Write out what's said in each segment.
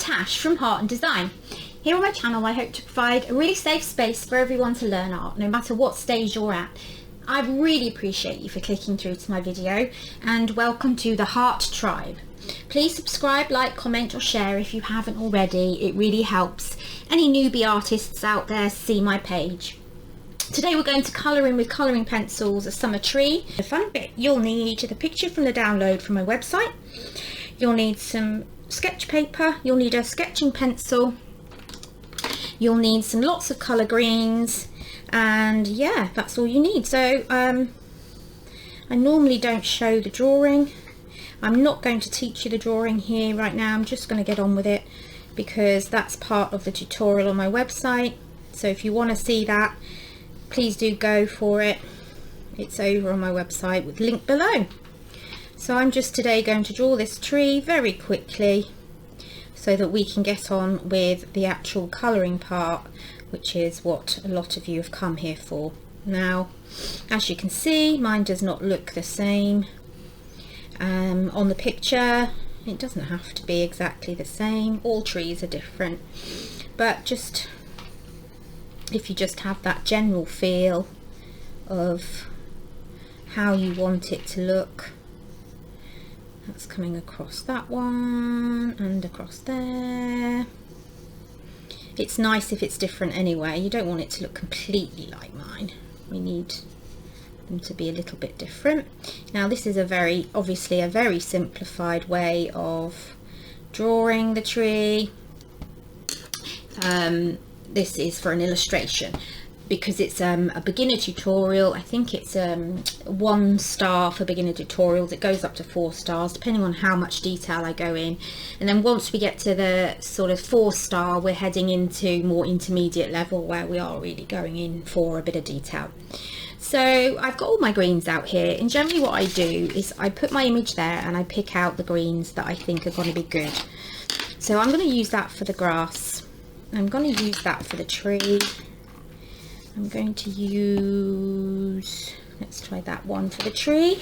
Tash from Heart and Design. Here on my channel I hope to provide a really safe space for everyone to learn art, no matter what stage you're at. I really appreciate you for clicking through to my video, and welcome to the Heart Tribe. Please subscribe, like, comment or share if you haven't already. It really helps any newbie artists out there see my page. Today we're going to colour in with colouring pencils a summer tree. The fun bit, you'll need the picture from the download from my website. You'll need some sketch paper, you'll need a sketching pencil, you'll need some lots of colour greens, and yeah, that's all you need. So I normally don't show the drawing. I'm not going to teach you the drawing here right now. I'm just going to get on with it because that's part of the tutorial on my website. So if you want to see that, please do go for it. It's over on my website with link below. So I'm just today going to draw this tree very quickly so that we can get on with the actual colouring part, which is what a lot of you have come here for. Now, as you can see, mine does not look the same on the picture. It doesn't have to be exactly the same. All trees are different, but just if you just have that general feel of how you want it to look. That's coming across that one and across there. It's nice if it's different anyway. You don't want it to look completely like mine. We need them to be a little bit different. Now this is obviously a very simplified way of drawing the tree. This is for an illustration because it's a beginner tutorial. I think it's 1 star for beginner tutorials. It goes up to 4 stars depending on how much detail I go in, and then once we get to the sort of 4 star, we're heading into more intermediate level where we are really going in for a bit of detail. So I've got all my greens out here, and generally what I do is I put my image there and I pick out the greens that I think are going to be good. So I'm going to use that for the grass. I'm going to use that for the tree. I'm going to use, let's try that one for the tree.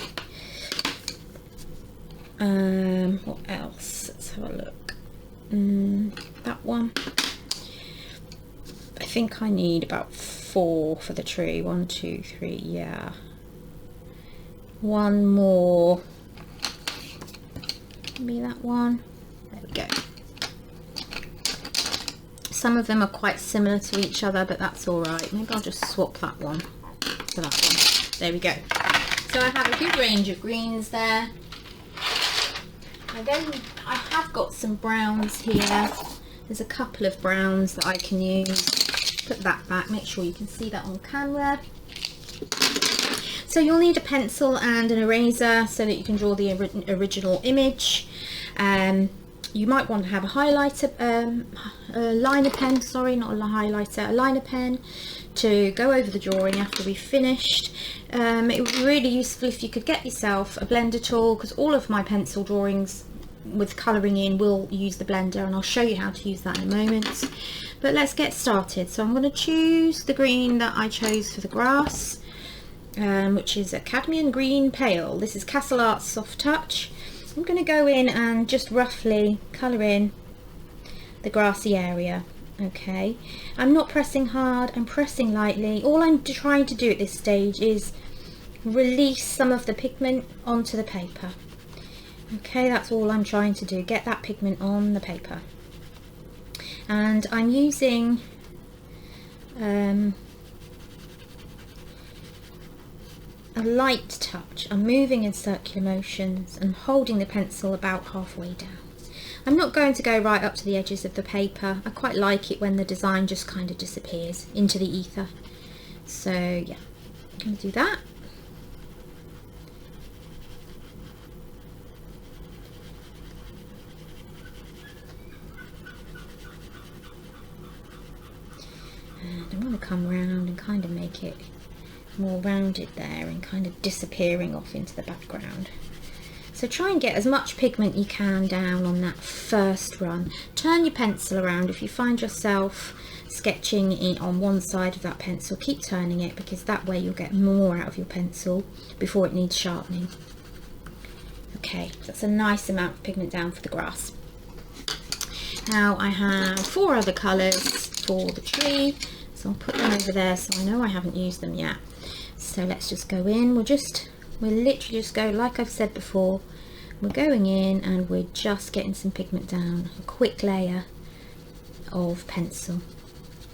What else? Let's have a look. That one. I think I need about 4 for the tree. 1, 2, 3, yeah. One more. Maybe that one. There we go. Some of them are quite similar to each other, but that's all right. Maybe I'll just swap that one for that one. There we go. So I have a good range of greens there. And then I have got some browns here. There's a couple of browns that I can use. Put that back, make sure you can see that on camera. So you'll need a pencil and an eraser so that you can draw the original image. You might want to have a highlighter, a liner pen, sorry, not a highlighter, a liner pen to go over the drawing after we've finished. It would be really useful if you could get yourself a blender tool, because all of my pencil drawings with colouring in will use the blender, and I'll show you how to use that in a moment. But let's get started. So I'm going to choose the green that I chose for the grass, which is a cadmium green pale. This is Castle Art's Soft Touch. I'm going to go in and just roughly colour in the grassy area. Okay, I'm not pressing hard, I'm pressing lightly. All I'm trying to do at this stage is release some of the pigment onto the paper. Okay, that's all I'm trying to do, get that pigment on the paper. And I'm using a light touch. I'm moving in circular motions and holding the pencil about halfway down. I'm not going to go right up to the edges of the paper. I quite like it when the design just kind of disappears into the ether. So yeah, I'm going to do that. And I'm going to come round and kind of make it more rounded there and kind of disappearing off into the background. So try and get as much pigment you can down on that first run. Turn your pencil around. If you find yourself sketching on one side of that pencil, keep turning it, because that way you'll get more out of your pencil before it needs sharpening. Okay, so that's a nice amount of pigment down for the grass. Now I have 4 other colours for the tree, so I'll put them over there so I know I haven't used them yet. So let's just go in. We'll literally just go, like I've said before, we're going in and we're just getting some pigment down, a quick layer of pencil,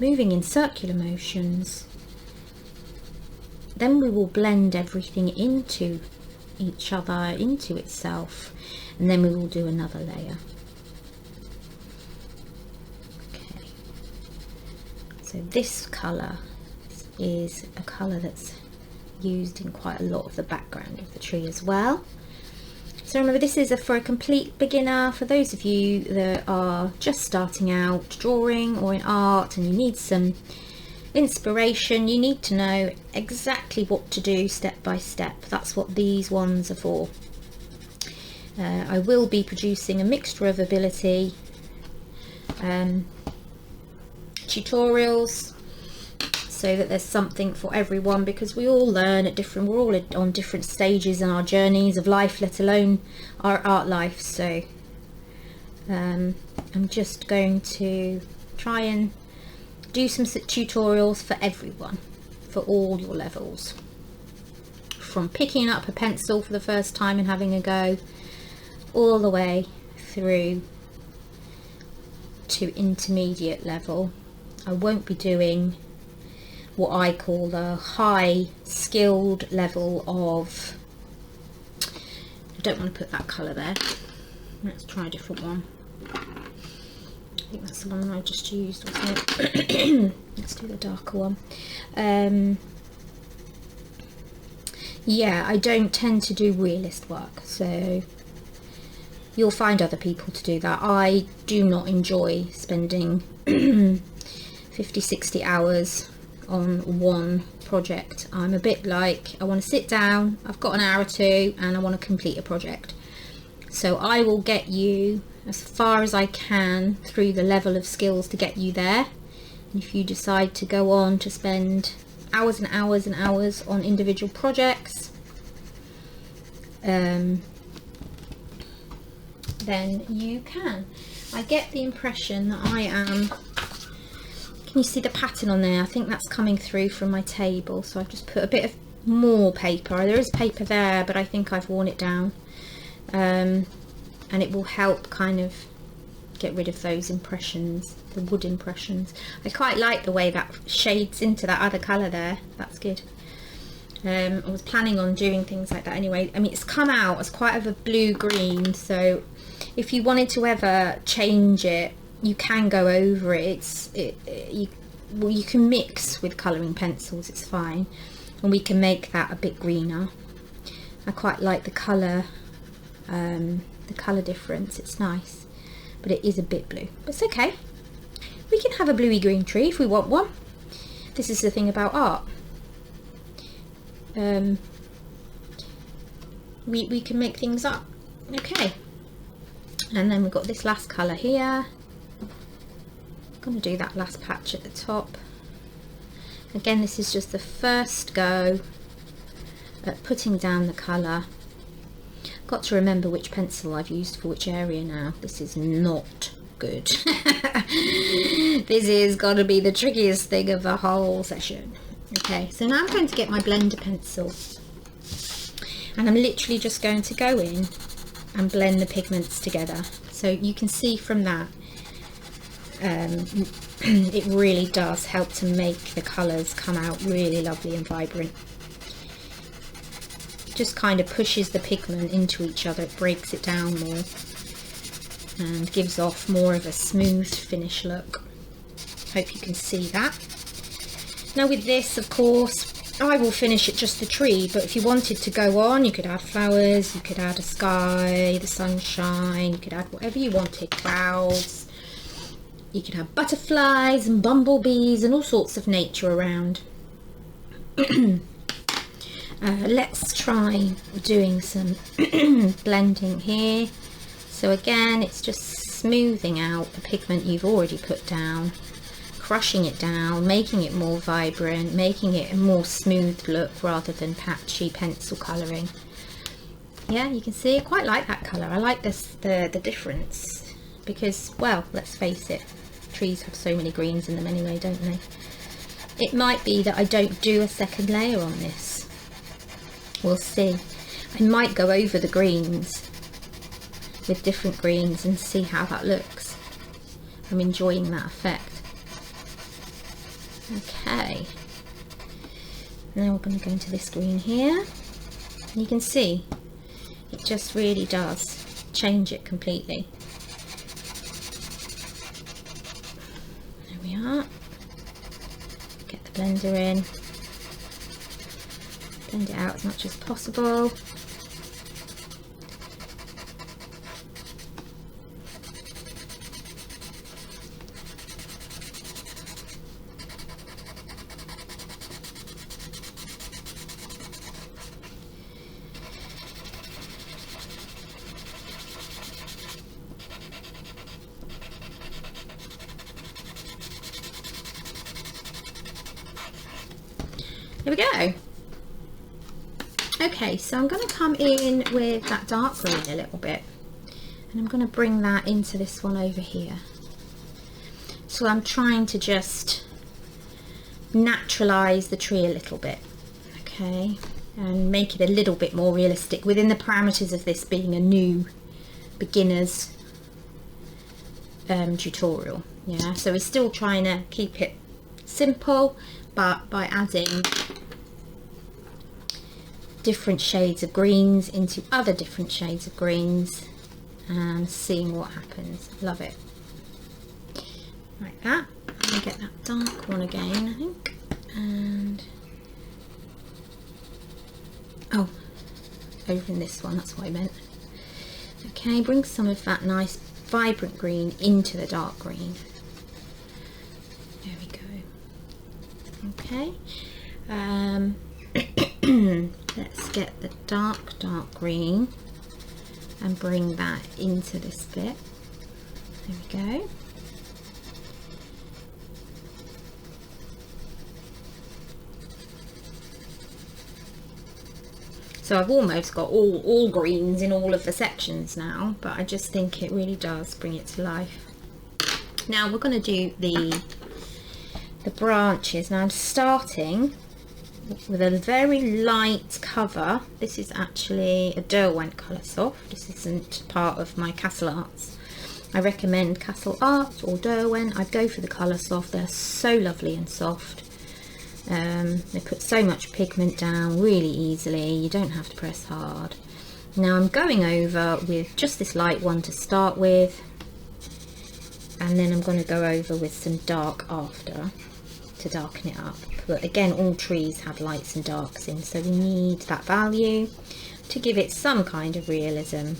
moving in circular motions. Then we will blend everything into each other, into itself, and then we will do another layer. Okay, so this colour is a colour that's used in quite a lot of the background of the tree as well. So remember, this is for a complete beginner. For those of you that are just starting out drawing or in art and you need some inspiration, you need to know exactly what to do step by step. That's what these ones are for. I will be producing a mixture of ability tutorials, so that there's something for everyone, because we all learn at we're all on different stages in our journeys of life, let alone our art life. So I'm just going to try and do some tutorials for everyone, for all your levels, from picking up a pencil for the first time and having a go, all the way through to intermediate level. I won't be doing what I call the high skilled level of, I don't want to put that colour there, let's try a different one. I think that's the one I just used, wasn't it? Let's do the darker one. Yeah, I don't tend to do realist work, so you'll find other people to do that. I do not enjoy spending 50-60 hours on one project. I'm a bit like, I want to sit down, I've got an hour or two and I want to complete a project. So I will get you as far as I can through the level of skills to get you there. And if you decide to go on to spend hours and hours and hours on individual projects, then you can. I get the impression that I am, can you see the pattern on there? I think that's coming through from my table, so I've just put a bit of more paper. There is paper there, but I think I've worn it down, and it will help kind of get rid of those impressions, the wood impressions. I quite like the way that shades into that other colour there. That's good. I was planning on doing things like that anyway. I mean, it's come out as quite of a blue green, so if you wanted to ever change it, you can go over it. You can mix with colouring pencils, it's fine, and we can make that a bit greener. I quite like the colour difference, it's nice, but it is a bit blue. But it's okay, we can have a bluey green tree if we want one. This is the thing about art, we can make things up. Okay, and then we've got this last colour here. I'm going to do that last patch at the top. Again, this is just the first go at putting down the colour. Got to remember which pencil I've used for which area now. This is not good. This is going to be the trickiest thing of the whole session. Okay, so now I'm going to get my blender pencil, and I'm literally just going to go in and blend the pigments together. So you can see from that, it really does help to make the colours come out really lovely and vibrant. Just kind of pushes the pigment into each other, it breaks it down more and gives off more of a smooth finish look. Hope you can see that. Now with this, of course, I will finish it just the tree, but if you wanted to go on, you could add flowers, you could add a sky, the sunshine, you could add whatever you wanted, clouds, you could have butterflies and bumblebees and all sorts of nature around. Let's try doing some blending here. So again, it's just smoothing out the pigment you've already put down, crushing it down, making it more vibrant, making it a more smooth look rather than patchy pencil colouring. Yeah, you can see I quite like that colour. I like this, the difference because, well, let's face it, trees have so many greens in them anyway, don't they? It might be that I don't do a second layer on this. We'll see. I might go over the greens with different greens and see how that looks. I'm enjoying that effect. Okay. Now we're going to go into this green here. And you can see it just really does change it completely. There we are. Get the blender in. Blend it out as much as possible. Here we go. Okay, so I'm going to come in with that dark green a little bit, and I'm going to bring that into this one over here. So I'm trying to just naturalize the tree a little bit, okay, and make it a little bit more realistic within the parameters of this being a new beginner's tutorial. Yeah, so we're still trying to keep it simple, but by adding different shades of greens into other different shades of greens and seeing what happens. Love it. Like that. I'm going to get that dark one again, I think. And oh, over in this one, that's what I meant. Okay, bring some of that nice vibrant green into the dark green. There we go. Okay, let's get the dark green and bring that into this bit. There we go. So I've almost got all greens in all of the sections now, but I just think it really does bring it to life. Now we're going to do the branches. Now I'm starting with a very light cover. This is actually a Derwent Colour Soft. This isn't part of my Castle Arts. I recommend Castle Arts or Derwent. I'd go for the Colour Soft. They're so lovely and soft. They put so much pigment down really easily. You don't have to press hard. Now I'm going over with just this light one to start with, and then I'm going to go over with some dark after to darken it up. But again, all trees have lights and darks in, so we need that value to give it some kind of realism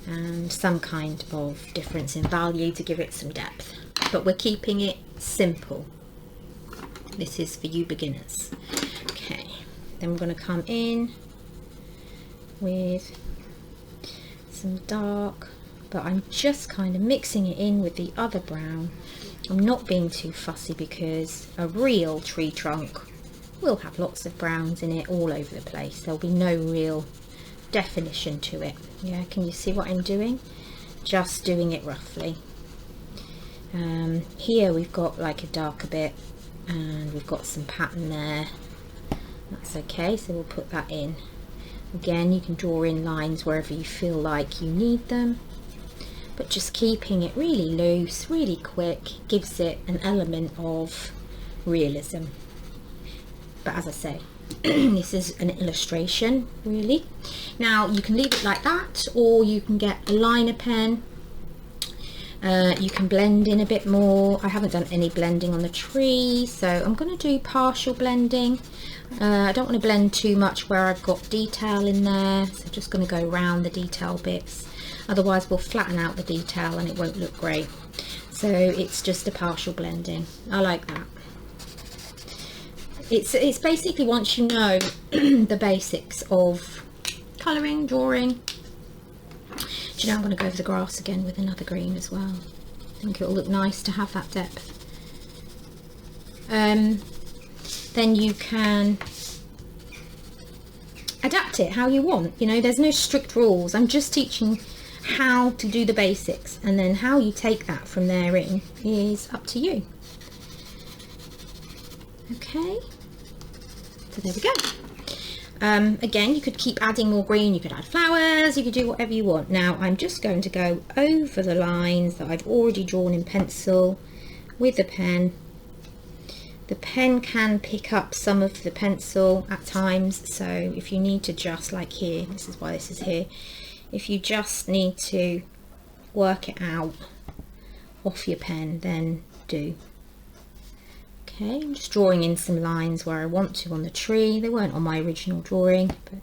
and some kind of difference in value to give it some depth. But we're keeping it simple. This is for you beginners. Okay, then we're going to come in with some dark, but I'm just kind of mixing it in with the other brown. I'm not being too fussy because a real tree trunk will have lots of browns in it all over the place. There'll be no real definition to it. Yeah, can you see what I'm doing? Just doing it roughly. Here we've got like a darker bit and we've got some pattern there. That's okay, so we'll put that in. Again, you can draw in lines wherever you feel like you need them, but just keeping it really loose, really quick, gives it an element of realism. But as I say, this is an illustration really. Now you can leave it like that, or you can get a liner pen. You can blend in a bit more. I haven't done any blending on the tree, so I'm going to do partial blending. I don't want to blend too much where I've got detail in there, so I'm just going to go around the detail bits. Otherwise we'll flatten out the detail and it won't look great. So it's just a partial blending. I like that. It's basically, once you know the basics of colouring, drawing. Do you know, I'm going to go over the grass again with another green as well. I think it'll look nice to have that depth. Then you can adapt it how you want. You know, there's no strict rules. I'm just teaching how to do the basics, and then how you take that from there in is up to you. Okay, so there we go. Again, you could keep adding more green, you could add flowers, you could do whatever you want. Now I'm just going to go over the lines that I've already drawn in pencil with the pen. The pen can pick up some of the pencil at times, so if you need to just, like here, this is why this is here, if you just need to work it out off your pen, then do. Okay, I'm just drawing in some lines where I want to on the tree. They weren't on my original drawing, but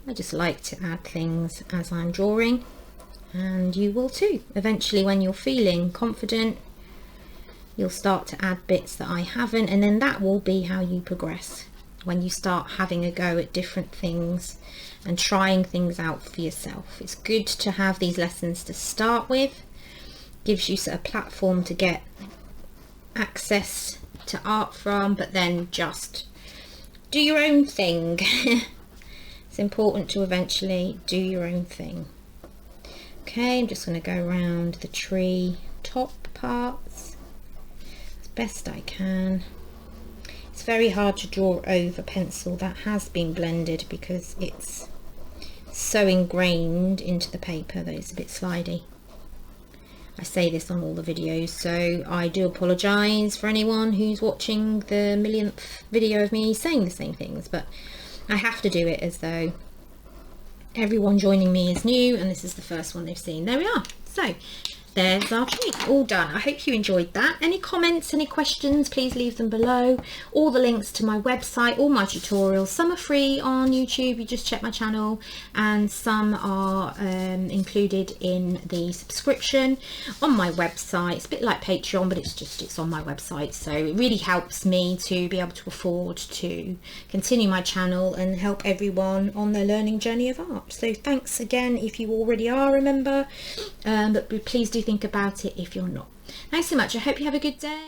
I just like to add things as I'm drawing, and you will too. Eventually, when you're feeling confident, you'll start to add bits that I haven't, and then that will be how you progress. When you start having a go at different things and trying things out for yourself. It's good to have these lessons to start with. Gives you a platform to get access to art from, but then just do your own thing. It's important to eventually do your own thing. Okay, I'm just going to go around the tree top parts as best I can. It's very hard to draw over pencil that has been blended because it's so ingrained into the paper that it's a bit slidey. I say this on all the videos, so I do apologise for anyone who's watching the millionth video of me saying the same things, but I have to do it as though everyone joining me is new and this is the first one they've seen. There we are. So there's our tree all done. I hope you enjoyed that. Any comments, any questions, please leave them below. All the links to my website, all my tutorials, some are free on YouTube, you just check my channel, and some are included in the subscription on my website. It's a bit like Patreon, but it's on my website, so it really helps me to be able to afford to continue my channel and help everyone on their learning journey of art. So thanks again if you already are a member, but please do think about it if you're not. Thanks so much. I hope you have a good day.